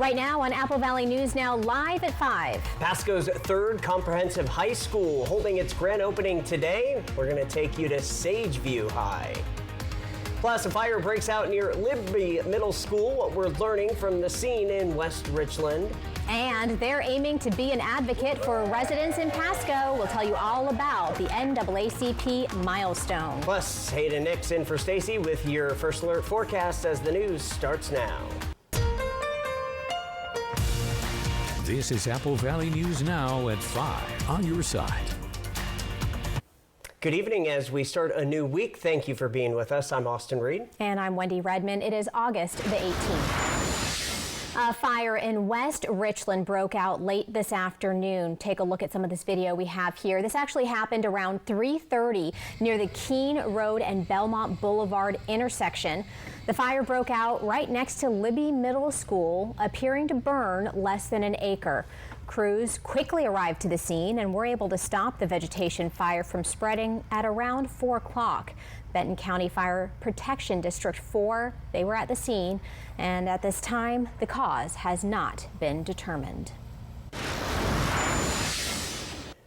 Right now on Apple Valley News Now, live at 5. Pasco's third comprehensive high school holding its grand opening today. We're going to take you to Sageview High. Plus, a fire breaks out near Libby Middle School. What we're learning from the scene in West Richland. And they're aiming to be an advocate for residents in Pasco. We'll tell you all about the NAACP milestone. Plus, Hayden Nix in for Stacy with your first alert forecast as the news starts now. This is Apple Valley News Now at 5 on your side. Good evening as we start a new week. Thank you for being with us. I'm Austin Reed. And I'm Wendy Redman. It is August the 18th. A fire in West Richland broke out late this afternoon. Take a look at some of this video we have here. This actually happened around 3:30 near the Keene Road and Belmont Boulevard intersection. The fire broke out right next to Libby Middle School, appearing to burn less than an acre. Crews quickly arrived to the scene and were able to stop the vegetation fire from spreading at around 4 o'clock. Benton County Fire Protection District 4, they were at the scene, and at this time, the cause has not been determined.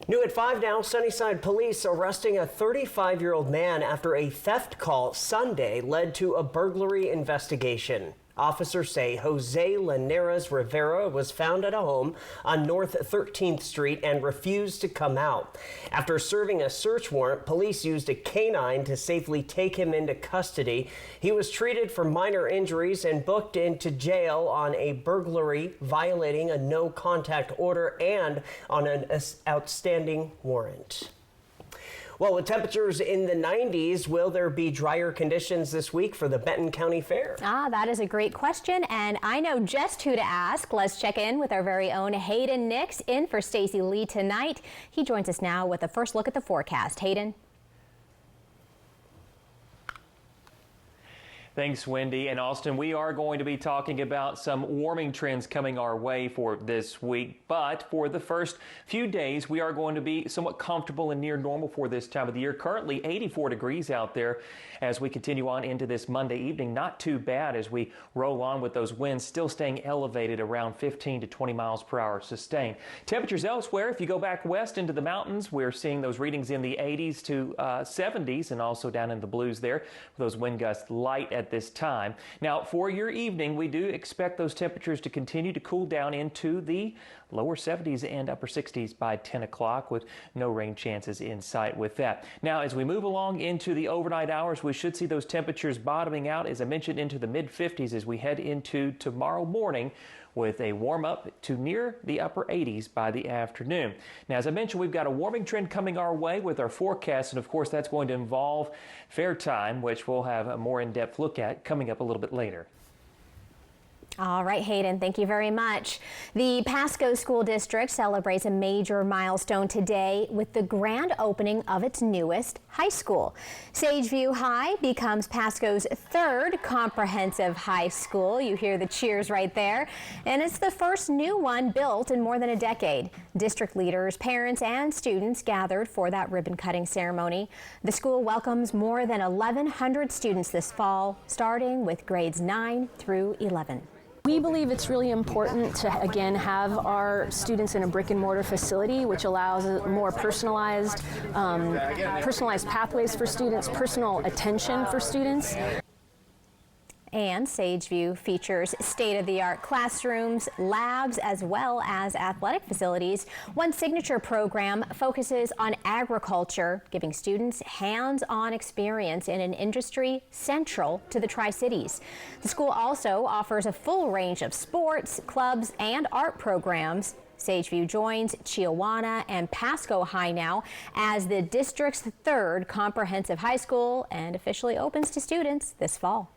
New at 5 now, Sunnyside police arresting a 35-year-old man after a theft call Sunday led to a burglary investigation. Officers say Jose Linares Rivera was found at a home on North 13th Street and refused to come out. After serving a search warrant, police used a canine to safely take him into custody. He was treated for minor injuries and booked into jail on a burglary, violating a no-contact order, and on an outstanding warrant. Well, with temperatures in the 90s, will there be drier conditions this week for the Benton County Fair? That is a great question, and I know just who to ask. Let's check in with our very own Hayden Nix in for Stacy Lee tonight. He joins us now with a first look at the forecast. Hayden? Thanks, Wendy and Austin. We are going to be talking about some warming trends coming our way for this week, but for the first few days, we are going to be somewhat comfortable and near normal for this time of the year. Currently 84 degrees out there as we continue on into this Monday evening. Not too bad as we roll on with those winds still staying elevated around 15 to 20 miles per hour sustained. Temperatures elsewhere, if you go back west into the mountains, we're seeing those readings in the 80s to 70s and also down in the blues there with those wind gusts light at this time. Now for your evening, we do expect those temperatures to continue to cool down into the lower 70s and upper 60s by 10 o'clock with no rain chances in sight with that. Now as we move along into the overnight hours, we should see those temperatures bottoming out, as I mentioned, into the mid 50s as we head into tomorrow morning, with a warm up to near the upper 80s by the afternoon. Now, as I mentioned, we've got a warming trend coming our way with our forecast, and of course that's going to involve fair time, which we'll have a more in-depth look at coming up a little bit later. All right, Hayden, thank you very much. The Pasco School District celebrates a major milestone today with the grand opening of its newest high school. Sageview High becomes Pasco's third comprehensive high school. You hear the cheers right there. And it's the first new one built in more than a decade. District leaders, parents, and students gathered for that ribbon-cutting ceremony. The school welcomes more than 1,100 students this fall, starting with grades 9 through 11. We believe it's really important to, again, have our students in a brick and mortar facility, which allows more personalized pathways for students, personal attention for students. And Sageview features state-of-the-art classrooms, labs, as well as athletic facilities. One signature program focuses on agriculture, giving students hands-on experience in an industry central to the Tri-Cities. The school also offers a full range of sports, clubs, and art programs. Sageview joins Chiawana and Pasco High now as the district's third comprehensive high school and officially opens to students this fall.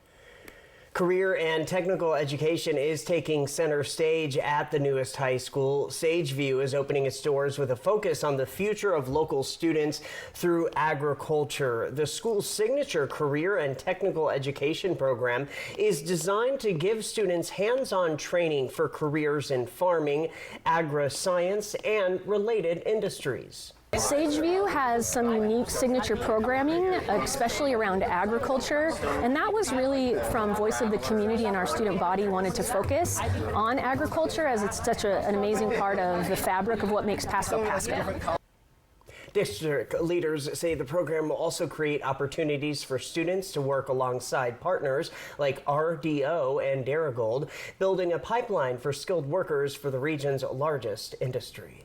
Career and technical education is taking center stage at the newest high school. Sageview is opening its doors with a focus on the future of local students through agriculture. The school's signature career and technical education program is designed to give students hands-on training for careers in farming, agri-science, and related industries. Sageview has some unique signature programming, especially around agriculture, and that was really from Voice of the Community, and our student body wanted to focus on agriculture as it's such an amazing part of the fabric of what makes Pasco Pasco. District leaders say the program will also create opportunities for students to work alongside partners like RDO and Darigold, building a pipeline for skilled workers for the region's largest industry.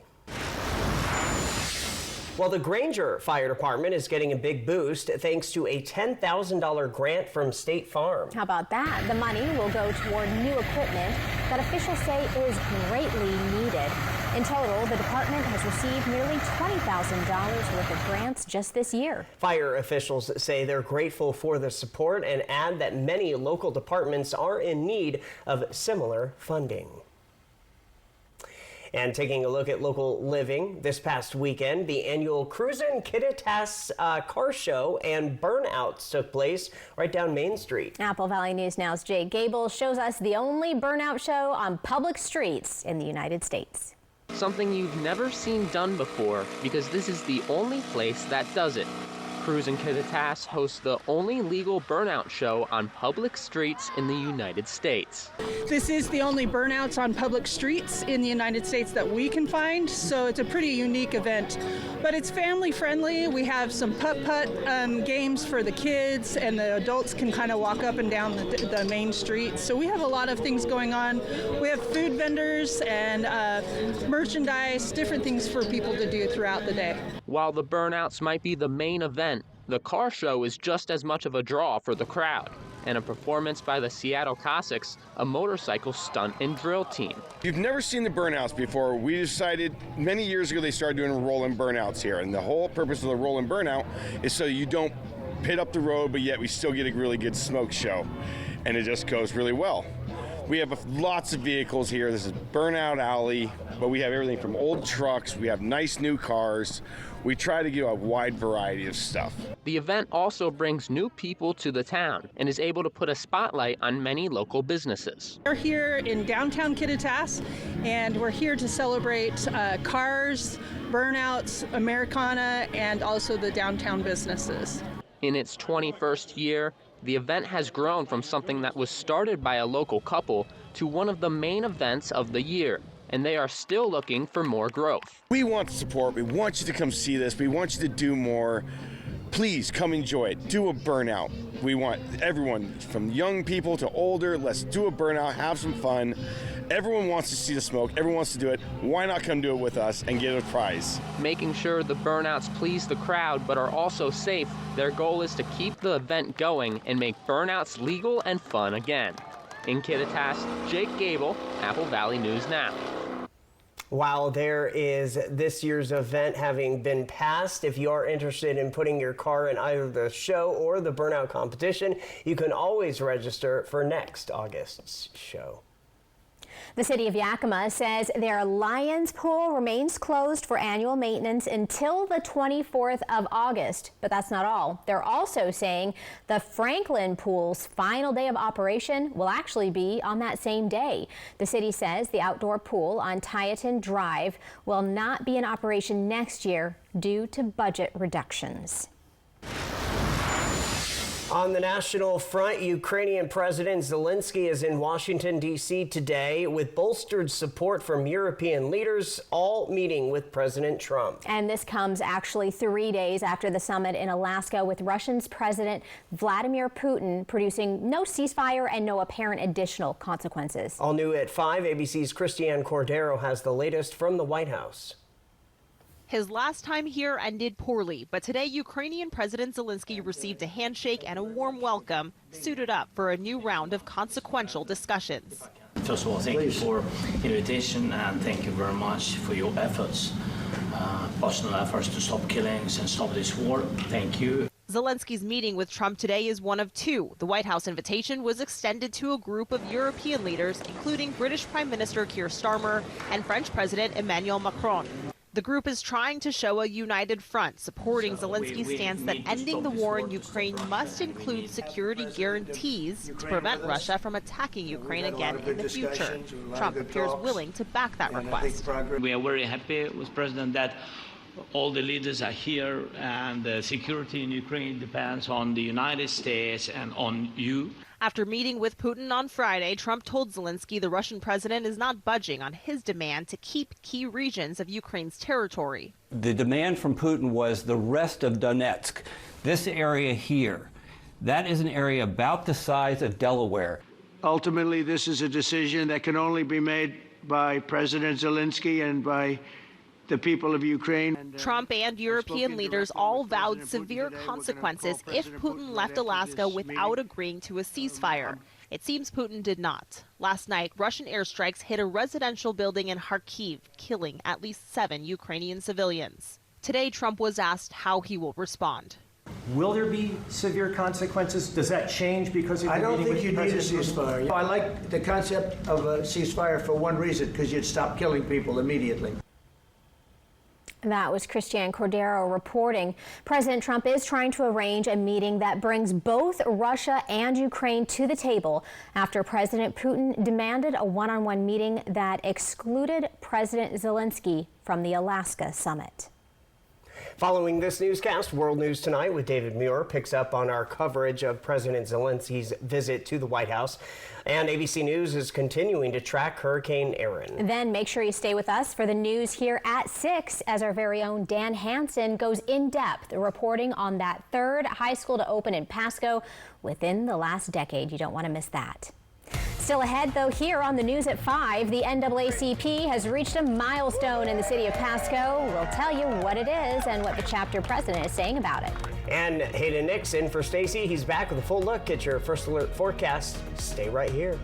Well, the Granger Fire Department is getting a big boost thanks to a $10,000 grant from State Farm. How about that? The money will go toward new equipment that officials say is greatly needed. In total, the department has received nearly $20,000 worth of grants just this year. Fire officials say they're grateful for the support and add that many local departments are in need of similar funding. And taking a look at local living, this past weekend, the annual Cruisin' Kittitas car show and burnouts took place right down Main Street. Apple Valley News Now's Jake Gable shows us the only burnout show on public streets in the United States. Something you've never seen done before, because this is the only place that does it. Cruisin' Kittitas hosts the only legal burnout show on public streets in the United States. This is the only burnouts on public streets in the United States that we can find, so it's a pretty unique event. But it's family friendly. We have some putt-putt games for the kids, and the adults can kind of walk up and down the main street. So we have a lot of things going on. We have food vendors and merchandise, different things for people to do throughout the day. While the burnouts might be the main event, the car show is just as much of a draw for the crowd, and a performance by the Seattle Cossacks, a motorcycle stunt and drill team. If you've never seen the burnouts before, we decided many years ago they started doing rolling burnouts here, and the whole purpose of the rolling burnout is so you don't pit up the road, but yet we still get a really good smoke show, and it just goes really well. We have lots of vehicles here. This is Burnout Alley, but we have everything from old trucks, we have nice new cars. We try to give a wide variety of stuff. The event also brings new people to the town and is able to put a spotlight on many local businesses. We're here in downtown Kittitas, and we're here to celebrate cars, burnouts, Americana, and also the downtown businesses. In its 21st year, the event has grown from something that was started by a local couple to one of the main events of the year, and they are still looking for more growth. We want support. We want you to come see this. We want you to do more. Please come enjoy it. Do a burnout. We want everyone, from young people to older, let's do a burnout, have some fun. Everyone wants to see the smoke. Everyone wants to do it. Why not come do it with us and get a prize? Making sure the burnouts please the crowd but are also safe, their goal is to keep the event going and make burnouts legal and fun again. In Kittitas, Jake Gable, Apple Valley News Now. While there is this year's event having been passed, if you are interested in putting your car in either the show or the burnout competition, you can always register for next August's show. The city of Yakima says their Lions Pool remains closed for annual maintenance until the 24th of August. But that's not all. They're also saying the Franklin Pool's final day of operation will actually be on that same day. The city says the outdoor pool on Tieton Drive will not be in operation next year due to budget reductions. On the national front, Ukrainian President Zelensky is in Washington, D.C. today with bolstered support from European leaders, all meeting with President Trump. And this comes actually 3 days after the summit in Alaska with Russia's President Vladimir Putin producing no ceasefire and no apparent additional consequences. All new at 5, ABC's Christiane Cordero has the latest from the White House. His last time here ended poorly, but today Ukrainian President Zelensky received a handshake and a warm welcome, suited up for a new round of consequential discussions. First of all, thank you for invitation and thank you very much for your efforts, personal efforts to stop killings and stop this war. Thank you. Zelensky's meeting with Trump today is one of two. The White House invitation was extended to a group of European leaders, including British Prime Minister Keir Starmer and French President Emmanuel Macron. The group is trying to show a united front, supporting Zelensky's stance that ending the war in Ukraine must include security guarantees to prevent Russia from attacking Ukraine again in the future. Trump appears willing to back that request. We are very happy with President that all the leaders are here, and the security in Ukraine depends on the United States and on you. After meeting with Putin on Friday, Trump told Zelensky the Russian president is not budging on his demand to keep key regions of Ukraine's territory. The demand from Putin was the rest of Donetsk, this area here. That is an area about the size of Delaware. Ultimately, this is a decision that can only be made by President Zelensky and by the people of Ukraine. Trump and European leaders all vowed severe consequences if Putin left Alaska without agreeing to a ceasefire. It seems Putin did not. Last night, Russian airstrikes hit a residential building in Kharkiv, killing at least 7 Ukrainian civilians. Today, Trump was asked how he will respond. Will there be severe consequences? Does that change because of I the don't meeting think with you need a President Putin? ceasefire. I like the concept of a ceasefire for one reason, because you'd stop killing people immediately. That was Christiane Cordero reporting. President Trump is trying to arrange a meeting that brings both Russia and Ukraine to the table after President Putin demanded a one-on-one meeting that excluded President Zelensky from the Alaska summit. Following this newscast, World News Tonight with David Muir picks up on our coverage of President Zelensky's visit to the White House. And ABC News is continuing to track Hurricane Erin. Then make sure you stay with us for the news here at 6 as our very own Dan Hansen goes in depth reporting on that third high school to open in Pasco within the last decade. You don't want to miss that. Still ahead, though, here on the news at 5, the NAACP has reached a milestone in the city of Pasco. We'll tell you what it is and what the chapter president is saying about it. And Hayden Nix in for Stacy. He's back with a full look at your First Alert forecast. Stay right here.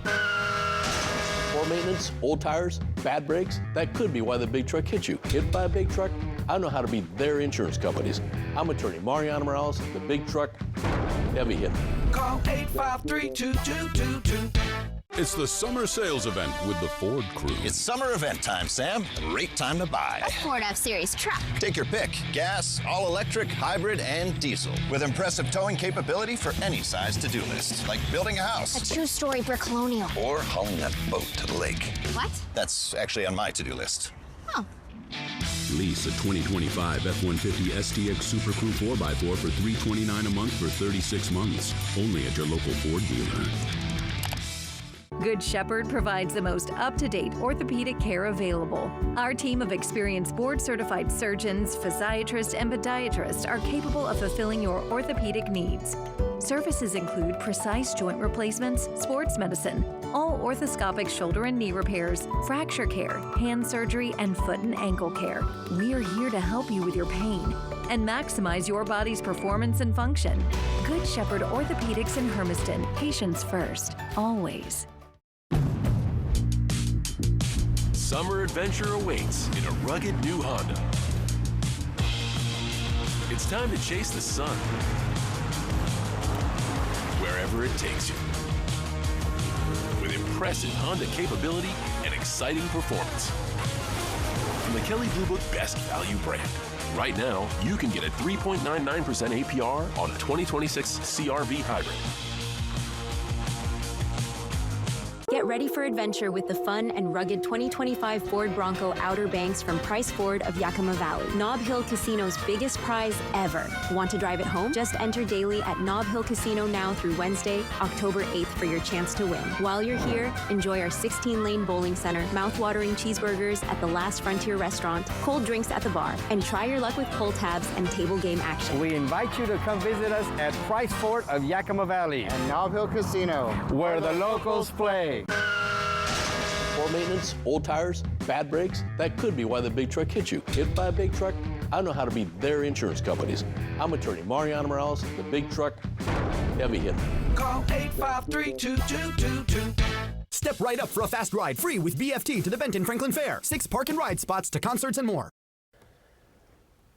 Poor maintenance, old tires, bad brakes, that could be why the big truck hit you. Hit by a big truck? I know how to beat their insurance companies. I'm attorney Mariano Morales, the big truck heavy hit. Call 853-2222. It's the summer sales event with the Ford crew. It's summer event time, Sam. Great time to buy. A Ford F-Series truck. Take your pick. Gas, all-electric, hybrid, and diesel. With impressive towing capability for any size to-do list. Like building a house. A two-story brick colonial. Or hauling that boat to the lake. What? That's actually on my to-do list. Oh. Lease a 2025 F-150 STX Super Crew 4x4 for $329 a month for 36 months. Only at your local Ford dealer. Good Shepherd provides the most up-to-date orthopedic care available. Our team of experienced board-certified surgeons, physiatrists, and podiatrists are capable of fulfilling your orthopedic needs. Services include precise joint replacements, sports medicine, all orthoscopic shoulder and knee repairs, fracture care, hand surgery, and foot and ankle care. We are here to help you with your pain and maximize your body's performance and function. Good Shepherd Orthopedics in Hermiston. Patients first, always. Summer adventure awaits in a rugged new Honda. It's time to chase the sun, wherever it takes you. With impressive Honda capability and exciting performance. From the Kelley Blue Book Best Value brand. Right now, you can get a 3.99% APR on a 2026 CR-V hybrid. Get ready for adventure with the fun and rugged 2025 Ford Bronco Outer Banks from Price Ford of Yakima Valley. Nob Hill Casino's biggest prize ever. Want to drive it home? Just enter daily at Nob Hill Casino now through Wednesday, October 8th for your chance to win. While you're here, enjoy our 16-lane bowling center, mouth-watering cheeseburgers at the Last Frontier restaurant, cold drinks at the bar, and try your luck with pull tabs and table game action. We invite you to come visit us at Price Ford of Yakima Valley and Nob Hill Casino, where the locals play. Poor maintenance, old tires, bad brakes, that could be why the big truck hit you. Hit by a big truck? I know how to beat their insurance companies. I'm attorney Mariano Morales, the big truck heavy hit. Call 853-2222. Step right up for a fast ride free with BFT to the Benton Franklin Fair. 6 park and ride spots to concerts and more.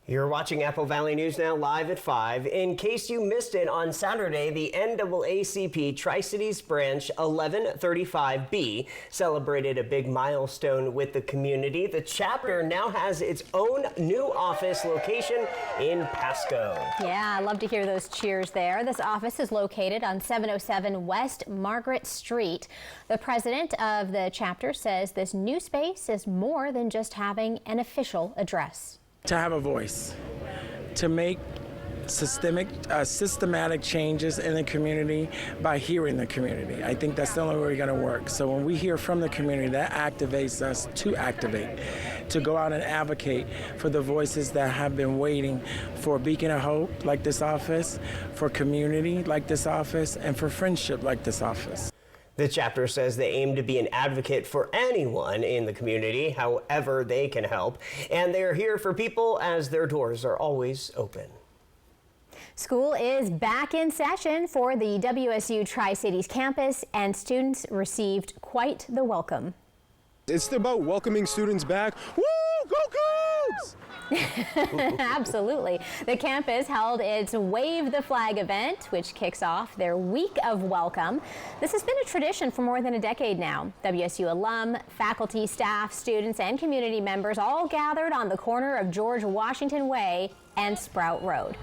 You're watching Apple Valley News Now live at 5. In case you missed it, on Saturday, the NAACP Tri-Cities Branch 1135B celebrated a big milestone with the community. The chapter now has its own new office location in Pasco. Yeah, I love to hear those cheers there. This office is located on 707 West Margaret Street. The president of the chapter says this new space is more than just having an official address. To have a voice, to make systematic changes in the community by hearing the community. I think that's the only way we're going to work. So when we hear from the community, that activates us to activate, to go out and advocate for the voices that have been waiting for a beacon of hope like this office, for community like this office, and for friendship like this office. The chapter says they aim to be an advocate for anyone in the community, however they can help, and they are here for people as their doors are always open. School is back in session for the WSU Tri-Cities campus, and students received quite the welcome. It's about welcoming students back. Woo! Go Cougs! Absolutely. The campus held its Wave the Flag event, which kicks off their week of welcome. This has been a tradition for more than a decade now. WSU alum, faculty, staff, students, and community members all gathered on the corner of George Washington Way and Sprout Road.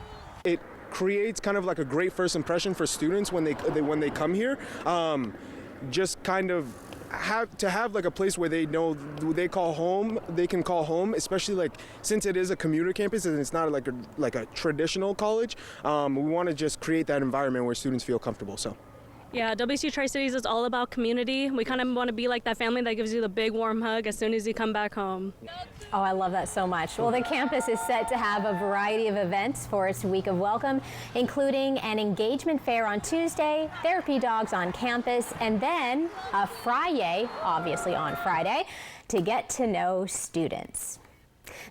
It creates kind of like a great first impression for students when they come here. Just kind of have like a place where they know they call home, they can call home, especially like since it is a commuter campus and it's not like a traditional college. We want to just create that environment where students feel comfortable. So. Yeah, WSU Tri-Cities is all about community. We kind of want to be like that family that gives you the big warm hug as soon as you come back home. Oh, I love that so much. Well, the campus is set to have a variety of events for its week of welcome, including an engagement fair on Tuesday, therapy dogs on campus, and then a Friday, obviously on Friday, to get to know students.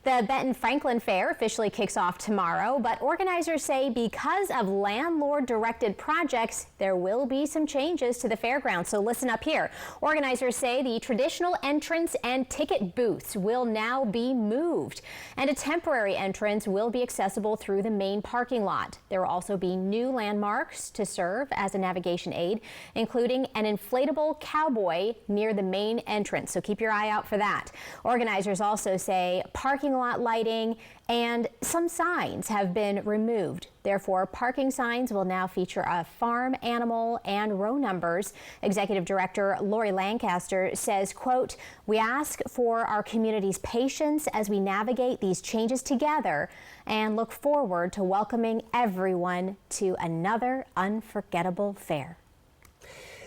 The Benton Franklin Fair officially kicks off tomorrow, but organizers say because of landlord-directed projects, there will be some changes to the fairgrounds. So listen up here. Organizers say the traditional entrance and ticket booths will now be moved, and a temporary entrance will be accessible through the main parking lot. There will also be new landmarks to serve as a navigation aid, including an inflatable cowboy near the main entrance. So keep your eye out for that. Organizers also say parking lot lighting and some signs have been removed. Therefore, parking signs will now feature a farm animal and row numbers. Executive Director Lori Lancaster says, quote, "We ask for our community's patience as we navigate these changes together and look forward to welcoming everyone to another unforgettable fair."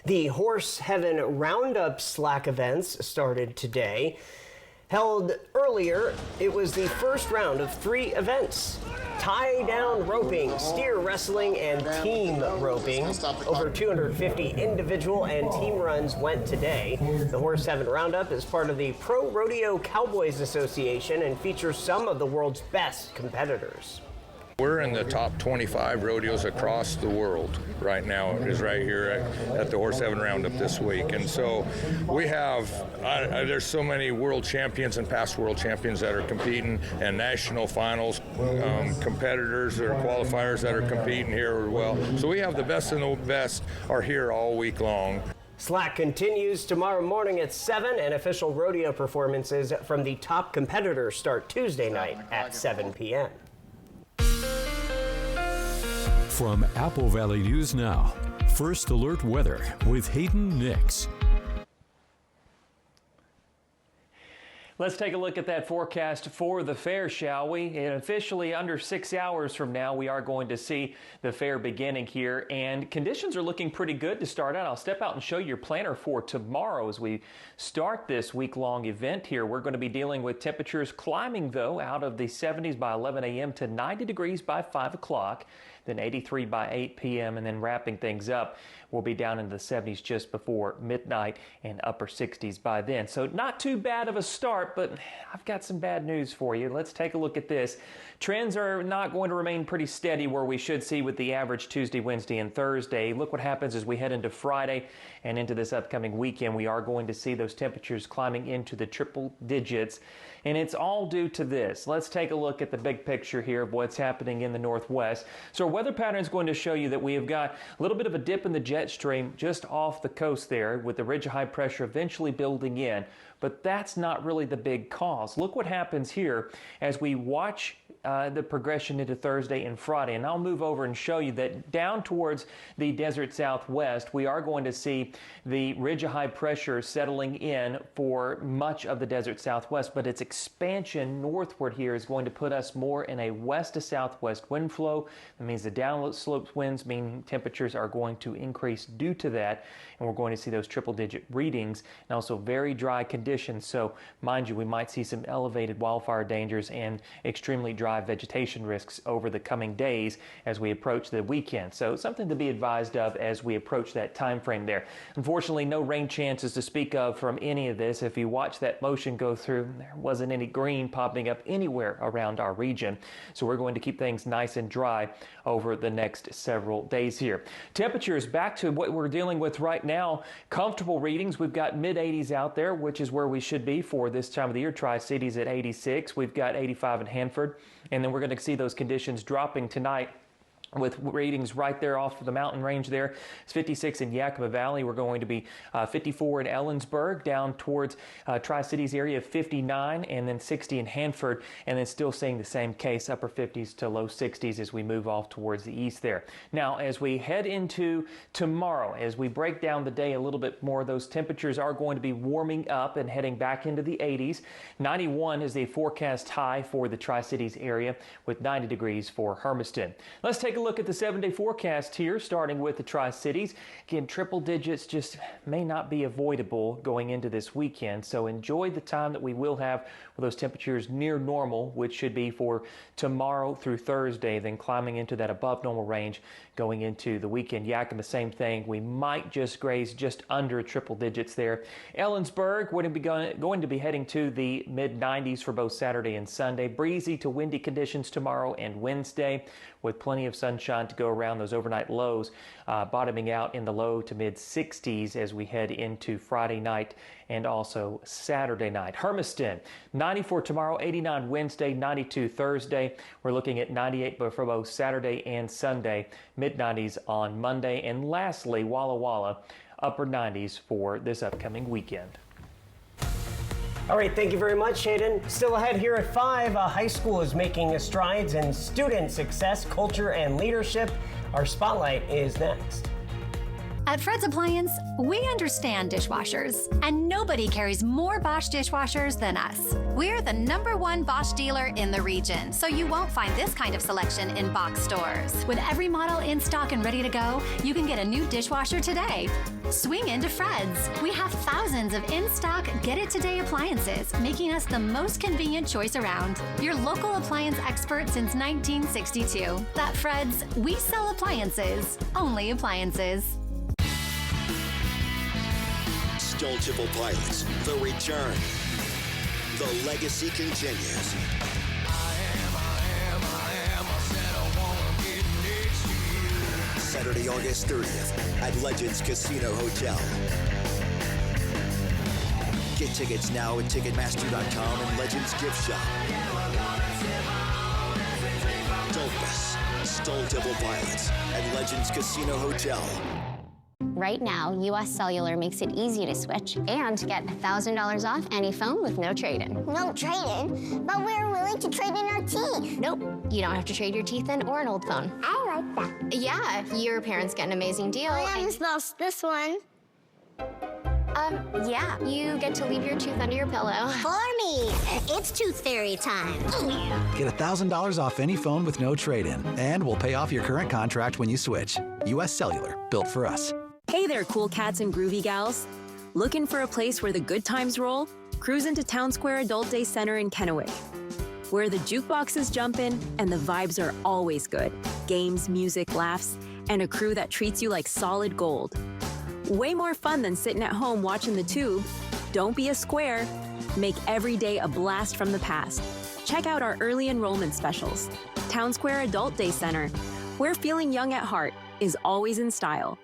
The Horse Heaven Roundup Slack events started today. Held earlier, it was the first round of 3 events. Tie-down roping, steer wrestling, and team roping. Over 250 individual and team runs went today. The Horse Heaven Roundup is part of the Pro Rodeo Cowboys Association and features some of the world's best competitors. We're in the top 25 rodeos across the world right now. It is right here at the Horse Heaven Roundup this week. And so we have, there's so many world champions and past world champions that are competing, and national finals competitors or qualifiers that are competing here as well. So we have the best and the best are here all week long. Slack continues tomorrow morning at 7, and official rodeo performances from the top competitors start Tuesday night at 7 p.m. From Apple Valley News Now, First Alert Weather with Hayden Nix. Let's take a look at that forecast for the fair, shall we? And officially under 6 hours from now, we are going to see the fair beginning here, and conditions are looking pretty good to start out. I'll step out and show you your planner for tomorrow as we start this week-long event here. We're going to be dealing with temperatures climbing, though, out of the 70s by 11 a.m. to 90 degrees by 5 o'clock. Then 83 by 8 p.m. and then wrapping things up, we'll be down into the 70s just before midnight and upper 60s by then. So not too bad of a start, but I've got some bad news for you. Let's take a look at this. Trends are not going to remain pretty steady where we should see with the average Tuesday, Wednesday, and Thursday. Look what happens as we head into Friday and into this upcoming weekend. We are going to see those temperatures climbing into the triple digits, and it's all due to this. Let's take a look at the big picture here of what's happening in the Northwest. So weather pattern is going to show you that we have got a little bit of a dip in the jet stream just off the coast there, with the ridge of high pressure eventually building in. But that's not really the big cause. Look what happens here as we watch the progression into Thursday and Friday. And I'll move over and show you that down towards the desert southwest, we are going to see the ridge of high pressure settling in for much of the desert southwest, but its expansion northward here is going to put us more in a west to southwest wind flow. That means the downsloped winds mean temperatures are going to increase due to that, and we're going to see those triple-digit readings and also very dry conditions. So mind you, we might see some elevated wildfire dangers and extremely dry vegetation risks over the coming days as we approach the weekend. So something to be advised of as we approach that time frame there. Unfortunately, no rain chances to speak of from any of this. If you watch that motion go through, there wasn't any green popping up anywhere around our region. So we're going to keep things nice and dry over the next several days here. Temperatures back to what we're dealing with right now. Comfortable readings. We've got mid-80s out there, which is where we should be for this time of the year. Tri-Cities at 86. We've got 85 in Hanford. And then we're going to see those conditions dropping tonight with readings right there off the mountain range there. It's 56 in Yakima Valley. We're going to be 54 in Ellensburg, down towards Tri-Cities area, 59, and then 60 in Hanford, and then still seeing the same case, upper 50s to low 60s as we move off towards the east there. Now, as we head into tomorrow, as we break down the day a little bit more, those temperatures are going to be warming up and heading back into the 80s. 91 is the forecast high for the Tri-Cities area, with 90 degrees for Hermiston. Let's take a look at the 7-day forecast here, starting with the Tri-Cities. Again, triple digits just may not be avoidable going into this weekend, so enjoy the time that we will have with those temperatures near normal, which should be for tomorrow through Thursday, then climbing into that above normal range going into the weekend. Yakima, same thing. We might just graze just under triple digits there. Ellensburg, we're going to be heading to the mid-90s for both Saturday and Sunday. Breezy to windy conditions tomorrow and Wednesday, with plenty of sunshine to go around. Those overnight lows bottoming out in the low to mid-60s as we head into Friday night and also Saturday night. Hermiston, 94 tomorrow, 89 Wednesday, 92 Thursday. We're looking at 98 for both Saturday and Sunday, mid-90s on Monday. And lastly, Walla Walla, upper 90s for this upcoming weekend. All right, thank you very much, Hayden. Still ahead here at 5, high school is making strides in student success, culture, and leadership. Our spotlight is next. At Fred's Appliance, we understand dishwashers, and nobody carries more Bosch dishwashers than us. We're the #1 Bosch dealer in the region, so you won't find this kind of selection in box stores. With every model in stock and ready to go, you can get a new dishwasher today. Swing into Fred's. We have thousands of in-stock get-it-today appliances, making us the most convenient choice around. Your local appliance expert since 1962. At Fred's, we sell appliances, only appliances. Stone Pilots, the return. The legacy continues. Saturday, August 30th at Legends Casino Hotel. Get tickets now at Ticketmaster.com and Legends Gift Shop. Don't miss Stone Temple Pilots at Legends Casino Hotel. Right now, US Cellular makes it easy to switch and get $1,000 off any phone with no trade-in. No trade-in? But we're willing to trade in our teeth. Nope, you don't have to trade your teeth in or an old phone. I like that. Yeah, your parents get an amazing deal. I almost lost this one. Yeah, you get to leave your tooth under your pillow. For me, it's Tooth Fairy time. Get $1,000 off any phone with no trade-in, and we'll pay off your current contract when you switch. US Cellular, built for us. Hey there, cool cats and groovy gals. Looking for a place where the good times roll? Cruise into Town Square Adult Day Center in Kennewick, where the jukebox is jumping and the vibes are always good. Games, music, laughs, and a crew that treats you like solid gold. Way more fun than sitting at home watching the tube. Don't be a square. Make every day a blast from the past. Check out our early enrollment specials. Town Square Adult Day Center, where feeling young at heart is always in style.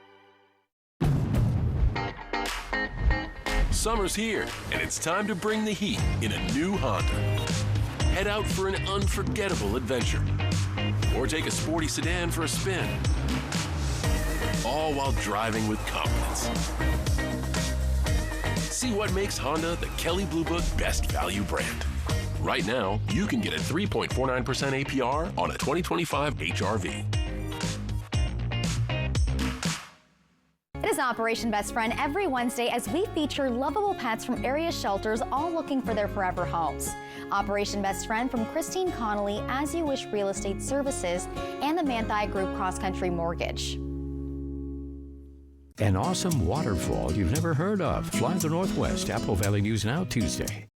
Summer's here, and it's time to bring the heat in a new Honda. Head out for an unforgettable adventure. or take a sporty sedan for a spin. All while driving with confidence. See what makes Honda the Kelley Blue Book Best Value brand. Right now, you can get a 3.49% APR on a 2025 HR-V. It is Operation Best Friend every Wednesday as we feature lovable pets from area shelters all looking for their forever homes. Operation Best Friend from Christine Connolly, As You Wish Real Estate Services, and the Manthei Group Cross Country Mortgage. An awesome waterfall you've never heard of. Fly the Northwest, Apple Valley News Now, Tuesday.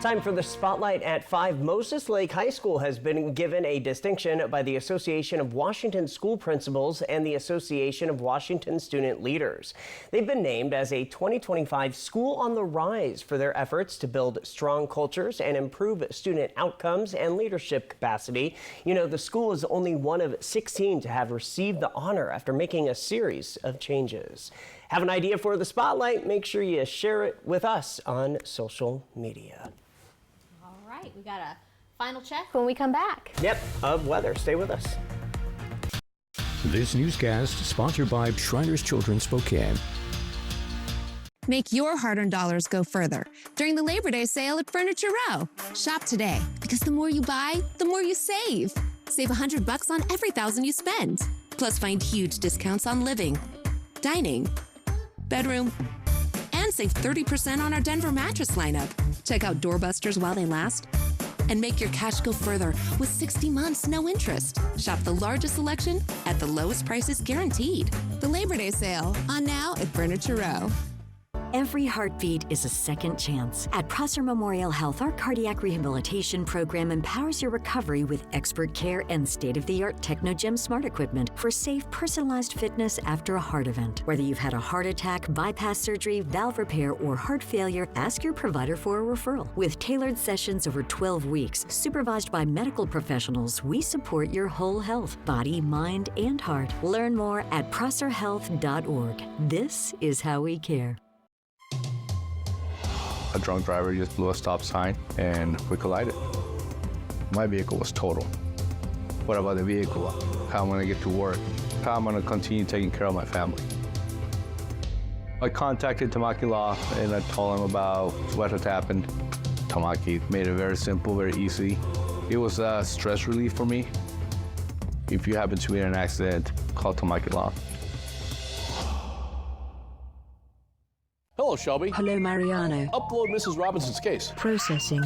Time for the Spotlight at 5. Moses Lake High School has been given a distinction by the Association of Washington School Principals and the Association of Washington Student Leaders. They've been named as a 2025 School on the Rise for their efforts to build strong cultures and improve student outcomes and leadership capacity. You know, the school is only one of 16 to have received the honor after making a series of changes. Have an idea for the Spotlight? Make sure you share it with us on social media. All right, we got a final check when we come back. Yep, of weather. Stay with us. This newscast sponsored by Shriners Children's Spokane. Make your hard-earned dollars go further during the Labor Day sale at Furniture Row. Shop today, because the more you buy, the more you save. Save $100 on every $1,000 you spend. Plus find huge discounts on living, dining, bedroom, and save 30% on our Denver mattress lineup. Check out Doorbusters while they last and make your cash go further with 60 months, no interest. Shop the largest selection at the lowest prices guaranteed. The Labor Day sale on now at Furniture Row. Every heartbeat is a second chance. At Prosser Memorial Health, our cardiac rehabilitation program empowers your recovery with expert care and state-of-the-art TechnoGem smart equipment for safe, personalized fitness after a heart event. Whether you've had a heart attack, bypass surgery, valve repair, or heart failure, ask your provider for a referral. With tailored sessions over 12 weeks, supervised by medical professionals, we support your whole health, body, mind, and heart. Learn more at prosserhealth.org. This is how we care. A drunk driver just blew a stop sign and we collided. My vehicle was total. What about the vehicle? How am I gonna get to work? How am I gonna continue taking care of my family? I contacted Tamaki Law and I told them about what had happened. Tamaki made it very simple, very easy. It was a stress relief for me. If you happen to be in an accident, call Tamaki Law. Hello, Shelby. Hello, Mariano. Upload Mrs. Robinson's case. Processing.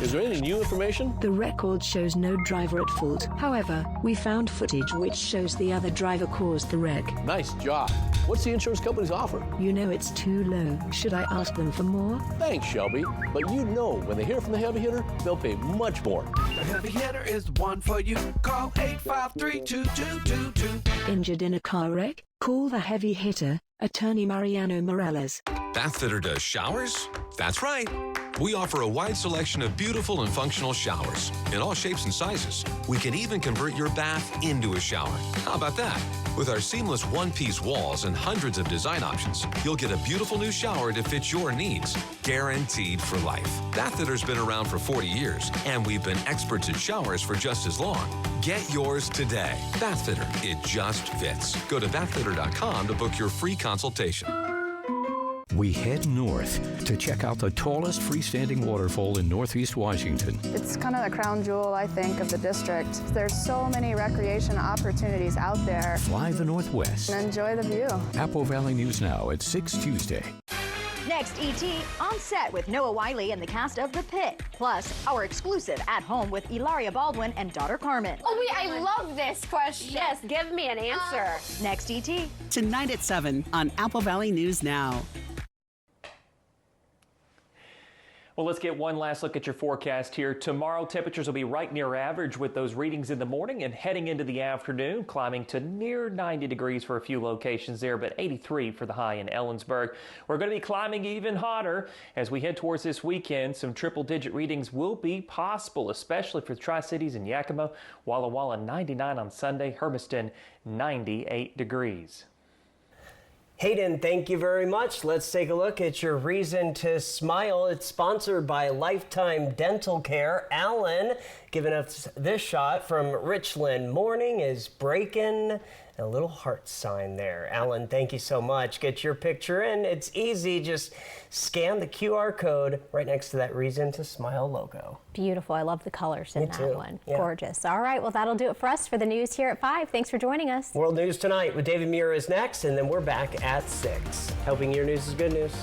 Is there any new information? The record shows no driver at fault. However, we found footage which shows the other driver caused the wreck. Nice job. What's the insurance company's offer? You know it's too low. Should I ask them for more? Thanks, Shelby. But you know when they hear from the heavy hitter, they'll pay much more. The heavy hitter is the one for you. Call 853-2222. Injured in a car wreck? Call the heavy hitter, Attorney Mariano Morales. Bathfitter does showers? That's right. We offer a wide selection of beautiful and functional showers in all shapes and sizes. We can even convert your bath into a shower. How about that? With our seamless one-piece walls and hundreds of design options, you'll get a beautiful new shower to fit your needs, guaranteed for life. Bathfitter's been around for 40 years, and we've been experts at showers for just as long. Get yours today. Bathfitter, it just fits. Go to bathfitter.com to book your free consultation. We head north to check out the tallest freestanding waterfall in Northeast Washington. It's kind of the crown jewel, I think, of the district. There's so many recreation opportunities out there. Fly the Northwest. And enjoy the view. Apple Valley News Now at 6 Tuesday. Next, E.T. on set with Noah Wiley and the cast of The Pit. Plus, our exclusive At Home with Ilaria Baldwin and daughter Carmen. Oh, wait, I love this question. Yes, give me an answer. Next, E.T. Tonight at 7 on Apple Valley News Now. Well, let's get one last look at your forecast here. Tomorrow, temperatures will be right near average with those readings in the morning and heading into the afternoon, climbing to near 90 degrees for a few locations there, but 83 for the high in Ellensburg. We're going to be climbing even hotter as we head towards this weekend. Some triple-digit readings will be possible, especially for the Tri-Cities and Yakima. Walla Walla 99 on Sunday, Hermiston 98 degrees. Hayden, thank you very much. Let's take a look at your reason to smile. It's sponsored by Lifetime Dental Care. Alan giving us this shot from Richland. Morning is breaking. A little heart sign there. Alan, thank you so much. Get your picture in. It's easy. Just scan the QR code right next to that Reason to Smile logo. Beautiful. I love the colors in that one. Yeah. Gorgeous. All right. Well, that'll do it for us for the news here at 5. Thanks for joining us. World News Tonight with David Muir is next, and then we're back at 6. Helping your news is good news.